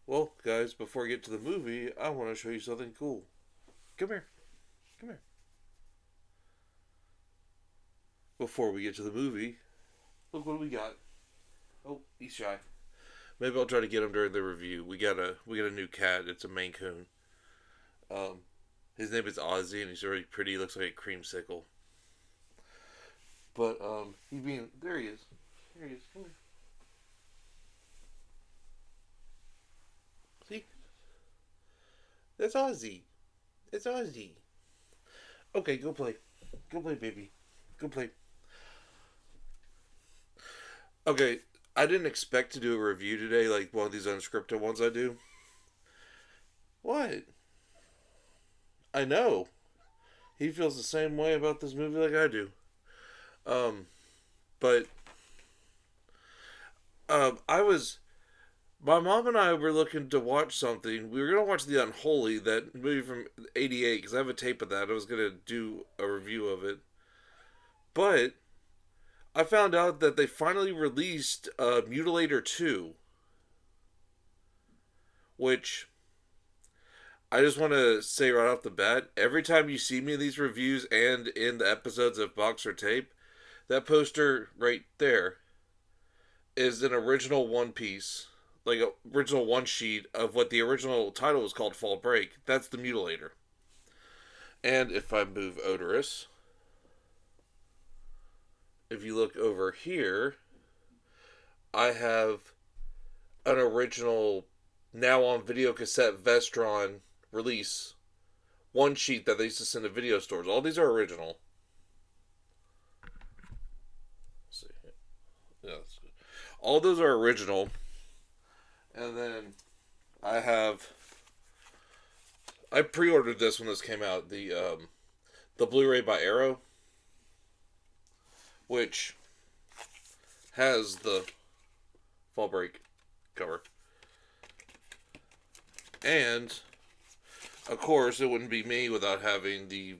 Well, guys, before I get to the movie, I want to show you something cool. Come here. Come here. Before we get to the movie, look what we got. Oh, he's shy. Maybe I'll try to get him during the review. We got a new cat. It's a Maine Coon. Um, his name is Ozzy, and he's really pretty. He looks like a creamsicle. But he's being there. He is. There he is. Come here. See, that's Ozzy. It's Ozzy. Okay, go play. Go play, baby. Go play. Okay, I didn't expect to do a review today, like one of these unscripted ones I do. What? I know. He feels the same way about this movie like I do. Um, but I was my mom and I were looking to watch something. We were gonna watch The Unholy, that movie from '88, because I have a tape of that. I was gonna do a review of it, but I found out that they finally released Mutilator 2, which I just want to say right off the bat, every time you see me in these reviews and in the episodes of Box or Tape, that poster right there is an original one piece, like a original one sheet of what the original title was called, Fall Break. That's the Mutilator. And if I move Odorous, if you look over here, I have an original, now on video cassette Vestron release one sheet that they used to send to video stores. All these are original. Let's see. Yeah, that's good. All those are original. And then I have I pre-ordered this when this came out, the Blu-ray by Arrow, which has the Fall Break cover. And of course, it wouldn't be me without having the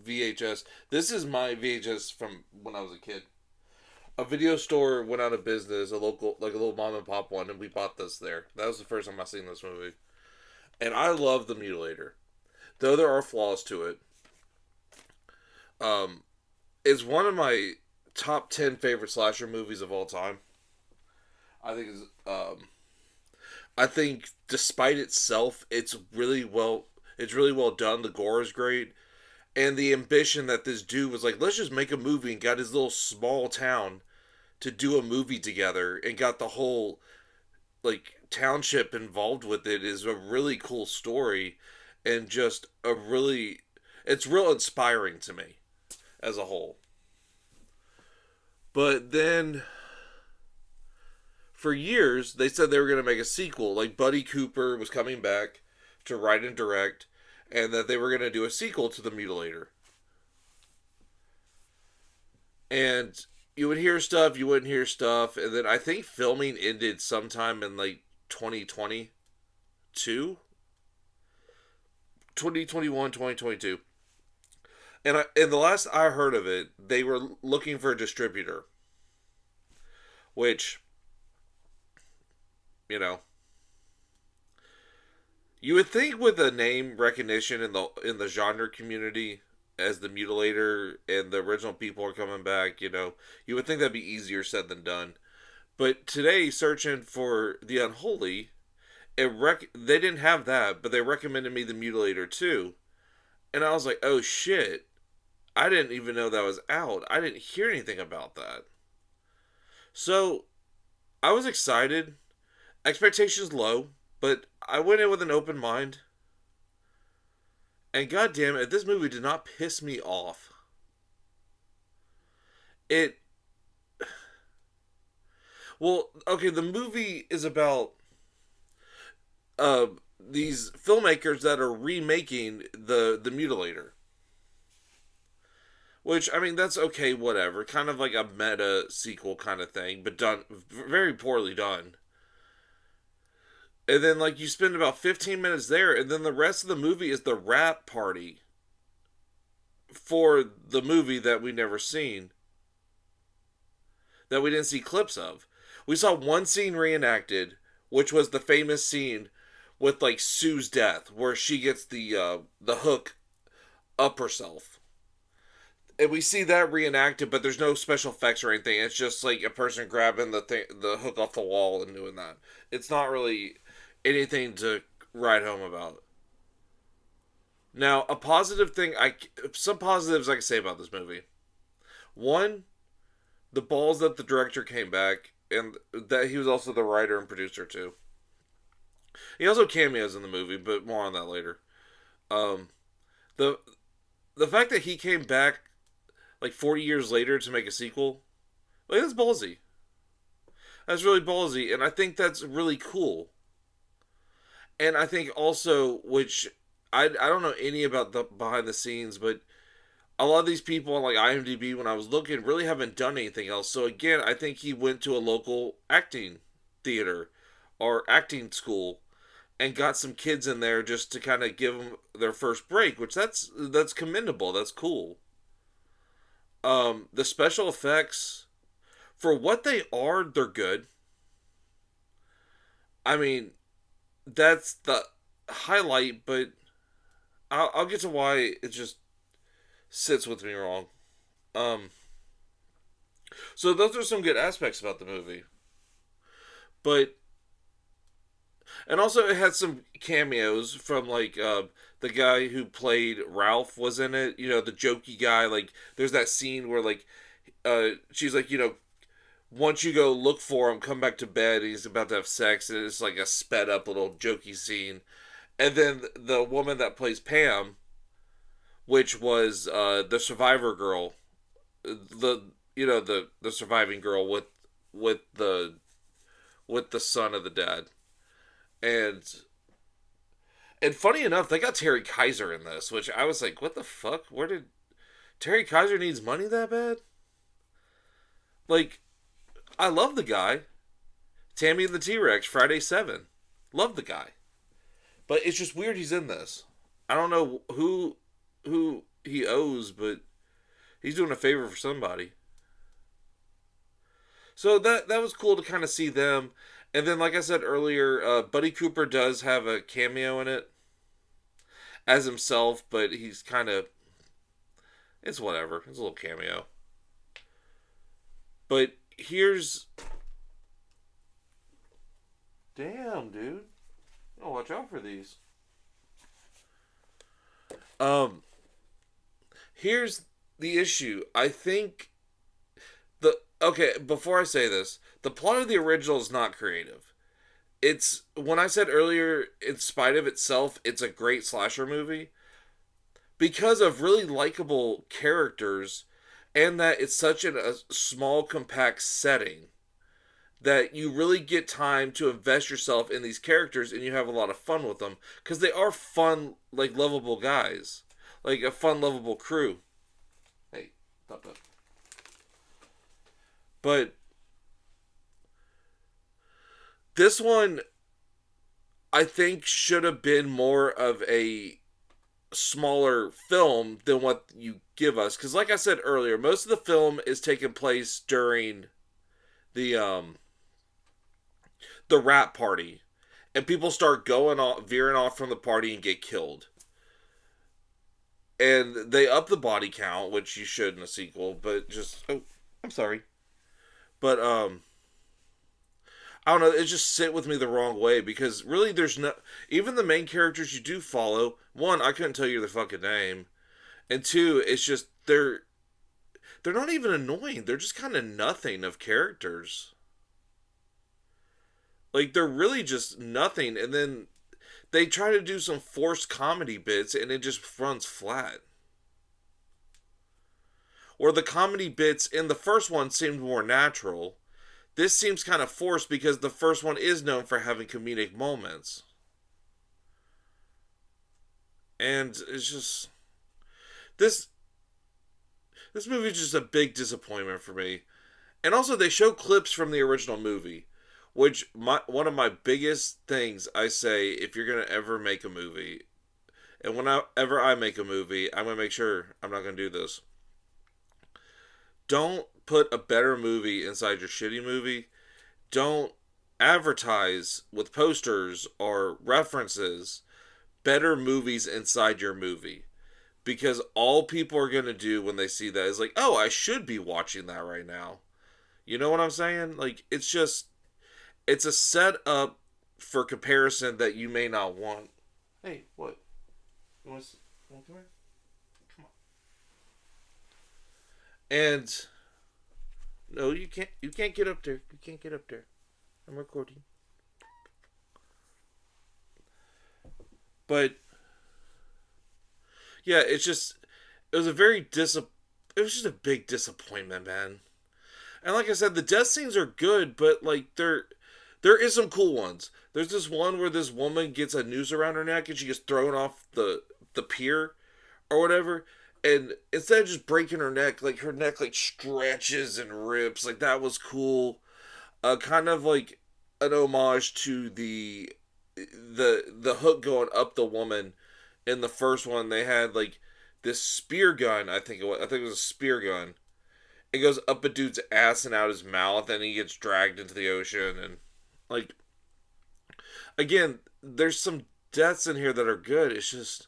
VHS. This is my VHS from when I was a kid. A video store went out of business, a local, like a little mom and pop one, and we bought this there. That was the first time I seen this movie, and I love the Mutilator. Though there are flaws to it, um, it's one of my top 10 favorite slasher movies of all time. I think it's, I think despite itself, it's really well done. The gore is great, and the ambition that this dude was like, let's just make a movie, and got his little small town to do a movie together, and got the whole like township involved with it, is a really cool story, and just a really, it's real inspiring to me as a whole. But then for years they said they were going to make a sequel, like Buddy Cooper was coming back to write and direct, and that they were going to do a sequel to The Mutilator. And you would hear stuff, you wouldn't hear stuff, and then I think filming ended sometime in like 2022, 2021, 2022. And the last I heard of it, they were looking for a distributor, which, you know, you would think with a name recognition in the genre community as the Mutilator and the original people are coming back, you would think that'd be easier said than done. But today, searching for the Unholy, they didn't have that, but they recommended me the Mutilator too, and I was like, oh shit, I didn't even know that was out. I didn't hear anything about that. So I was excited. Expectations low, but I went in with an open mind. And goddamn it, this movie did not piss me off. It well, okay, the movie is about uh these filmmakers that are remaking the Mutilator. Which, I mean, that's okay, whatever. Kind of like a meta sequel kind of thing, but done very poorly done. And then, like, you spend about 15 minutes there, and then the rest of the movie is the rap party for the movie that we never seen, that we didn't see clips of. We saw one scene reenacted, which was the famous scene with like Sue's death, where she gets the hook up herself, and we see that reenacted, but there's no special effects or anything. It's just like a person grabbing the hook off the wall and doing that. It's not really anything to write home about. Now, a positive thing, some positives I can say about this movie. One, the balls that the director came back, and that he was also the writer and producer too. He also cameos in the movie, but more on that later. Um, the the fact that he came back like 40 years later to make a sequel, like that's ballsy. That's really ballsy, and I think that's really cool. And I think also, which I don't know any about the behind the scenes, but a lot of these people on like IMDb when I was looking really haven't done anything else. So again, I think he went to a local acting theater or acting school and got some kids in there just to kind of give them their first break, which that's commendable. That's cool. The special effects for what they are, they're good. I mean, that's the highlight, but I'll get to why it just sits with me wrong. Um, so those are some good aspects about the movie, but and also it had some cameos from like the guy who played Ralph was in it. You know, the jokey guy. Like, there's that scene where like she's like, once you go look for him, come back to bed. And he's about to have sex, and it's like a sped up little jokey scene. And then the woman that plays Pam, which was the survivor girl, the the surviving girl with the with the son of the dad, and funny enough, they got Terry Kaiser in this, which I was like, what the fuck? Where did Terry Kaiser needs money that bad? Like, I love the guy. Tammy and the T Rex, Friday 7. Love the guy. But it's just weird he's in this. I don't know who he owes, but he's doing a favor for somebody. So that was cool to kind of see them. And then, like I said earlier, Buddy Cooper does have a cameo in it as himself, but he's kind of it's whatever. It's a little cameo. But here's damn, dude. Oh, watch out for these. Um, here's the issue. I think the okay. Before I say this, the plot of the original is not creative. It's when I said earlier, in spite of itself, it's a great slasher movie because of really likable characters, and that it's such a small, compact setting that you really get time to invest yourself in these characters and you have a lot of fun with them because they are fun, like lovable guys, like a fun, lovable crew. Hey, stop that. But this one, I think, should have been more of a smaller film than what you give us. Because, like I said earlier, most of the film is taking place during the the rap party, and people start going off, veering off from the party and get killed. And they up the body count, which you should in a sequel, but just I'm sorry, but I don't know. It just sit with me the wrong way because really, there's no even the main characters you do follow. One, I couldn't tell you their fucking name, and two, it's just they're not even annoying. They're just kind of nothing of characters. Like they're really just nothing, and then they try to do some forced comedy bits, and it just runs flat. Or the comedy bits in the first one seemed more natural. This seems kind of forced because the first one is known for having comedic moments. And it's just this this movie is just a big disappointment for me. And also they show clips from the original movie, which one of my biggest things I say if you're going to ever make a movie, and whenever I make a movie, I'm going to make sure I'm not going to do this. Don't put a better movie inside your shitty movie. Don't advertise with posters or references better movies inside your movie. Because all people are going to do when they see that is like, oh, I should be watching that right now. You know what I'm saying? Like, it's just, it's a setup for comparison that you may not want. Hey, what? You want to come here? Come on. And no, you can't. You can't get up there. You can't get up there. I'm recording. But yeah, it's just it was a very it was just a big disappointment, man. And like I said, the death scenes are good, but like there is some cool ones. There's this one where this woman gets a noose around her neck and she gets thrown off the pier or whatever. And instead of just breaking her neck, like her neck like stretches and rips. Like that was cool. Kind of like an homage to the hook going up the woman in the first one. They had like this spear gun. I think it was. I think it was a spear gun. It goes up a dude's ass and out his mouth, and he gets dragged into the ocean. And like again, there's some deaths in here that are good. It's just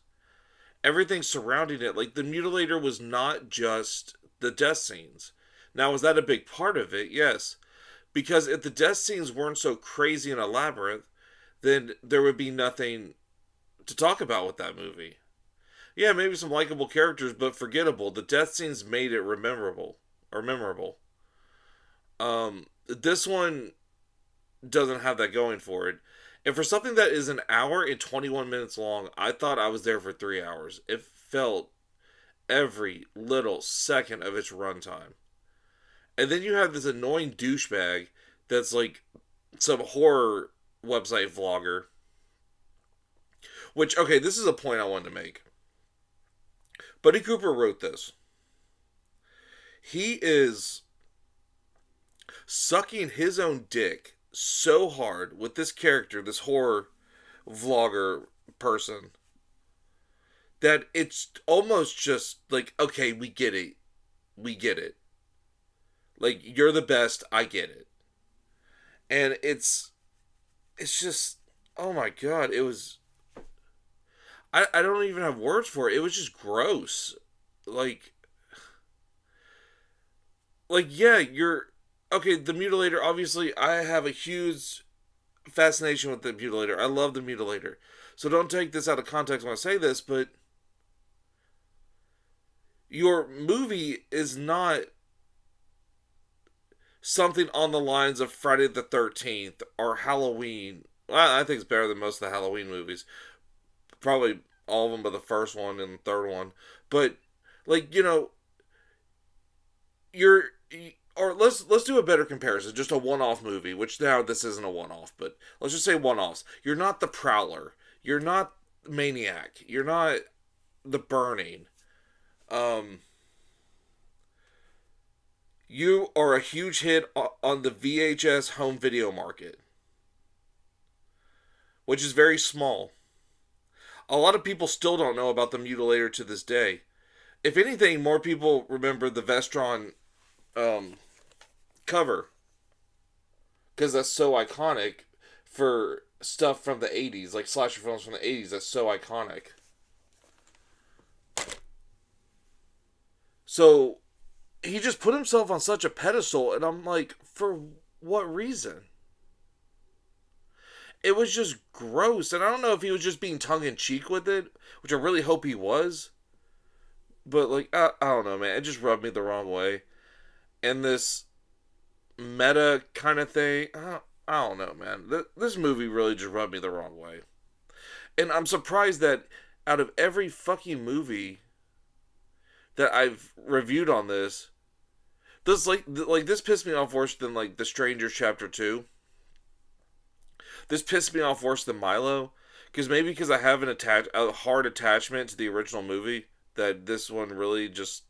everything surrounding it. Like the mutilator was not just the death scenes. Now, was that a big part of it? Yes. Because if the death scenes weren't so crazy and elaborate, then there would be nothing to talk about with that movie. Yeah, maybe some likable characters, but forgettable. The death scenes made it memorable. This one doesn't have that going for it. And for something that is an hour and 21 minutes long, I thought I was there for 3 hours. It felt every little second of its runtime. And then you have this annoying douchebag that's like some horror website vlogger. Which, okay, this is a point I wanted to make. Buddy Cooper wrote this. He is sucking his own dick so hard with this character, this horror vlogger person, that it's almost just like, okay, we get it. We get it. Like, you're the best, I get it. And it's just, oh my god, it was, I don't even have words for it. It was just gross. Like, yeah, you're, okay, the Mutilator, obviously, I have a huge fascination with the Mutilator. I love the Mutilator. So don't take this out of context when I say this, but your movie is not something on the lines of Friday the 13th or Halloween. Well, I think it's better than most of the Halloween movies. Probably all of them but the first one and the third one. But, like, you know, you're, or let's do a better comparison, just a one-off movie, which now this isn't a one-off, but let's just say one-offs. You're not the Prowler, you're not Maniac, you're not the Burning. um you are a huge hit on the VHS home video market, which is very small. A lot of people still don't know about the Mutilator to this day. If anything, more people remember the Vestron um, cover because that's so iconic for stuff from the 80s, like slasher films from the 80s. That's so iconic. So he just put himself on such a pedestal, and I'm like, for what reason? It was just gross, and I don't know if he was just being tongue in cheek with it, which I really hope he was. But like, I don't know, man. It just rubbed me the wrong way. And this meta kind of thing, I don't know, man. This movie really just rubbed me the wrong way. And I'm surprised that out of every fucking movie that I've reviewed on this, this pissed me off worse than like The Strangers Chapter 2. This pissed me off worse than Milo, because maybe because I have a hard attachment to the original movie, that this one really just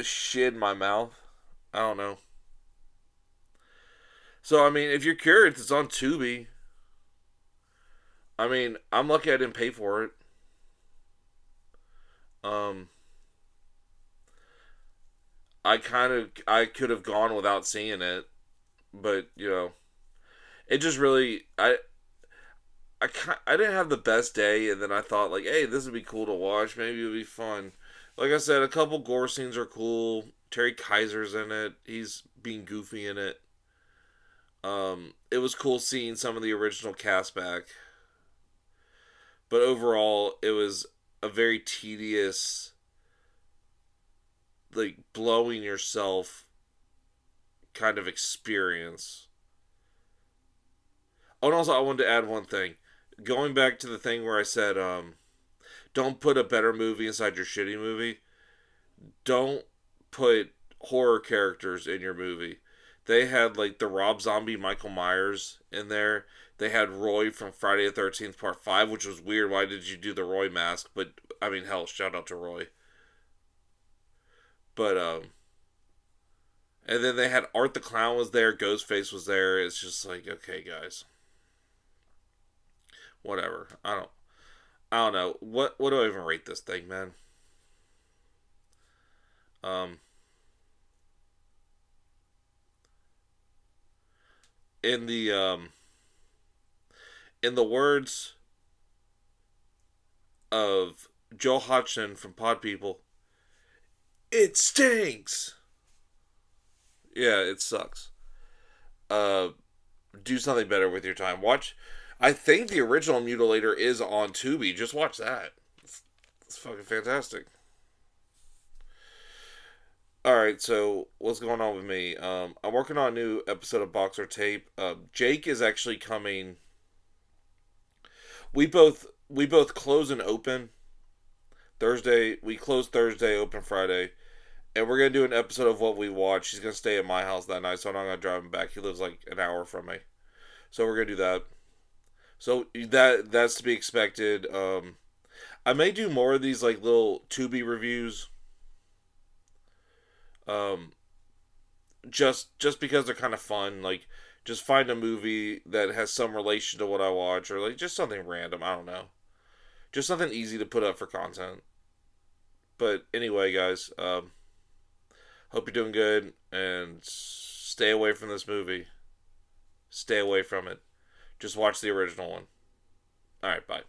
shit in my mouth. I don't know. So I mean, if you're curious, it's on Tubi. I mean, I'm lucky I didn't pay for it. Um, I could have gone without seeing it, but you know, it just really I didn't have the best day, and then I thought like, hey, this would be cool to watch. Maybe it would be fun. Like I said, a couple gore scenes are cool. Terry Kaiser's in it. He's being goofy in it. It was cool seeing some of the original cast back, but overall, it was a very tedious, like blowing yourself kind of experience. Oh, and also, I wanted to add one thing. Going back to the thing where I said, don't put a better movie inside your shitty movie. Don't put horror characters in your movie. They had like the Rob Zombie Michael Myers in there. They had Roy from Friday the 13th Part 5, which was weird. Why did you do the Roy mask? But I mean, hell, shout out to Roy. But and then they had Art the Clown was there, Ghostface was there. It's just like, okay, guys. Whatever. I don't know. What do I even rate this thing, man? Um in the in the words of Joe Hodgson from Pod People, it stinks. Yeah, it sucks. Uh, do something better with your time. Watch. I think the original Mutilator is on Tubi. Just watch that. It's fucking fantastic. All right, so what's going on with me? I'm working on a new episode of Boxer Tape. Jake is actually coming. We both close and open Thursday. We close Thursday, open Friday. And we're gonna do an episode of what we watch. He's gonna stay at my house that night, so I'm not gonna drive him back. He lives like an hour from me, so we're gonna do that. So that's to be expected. I may do more of these like little Tubi reviews. Um, just because they're kind of fun. Like, just find a movie that has some relation to what I watch, or like just something random. I don't know, just something easy to put up for content. But anyway, guys, hope you're doing good and stay away from this movie. Stay away from it. Just watch the original one. All right, bye.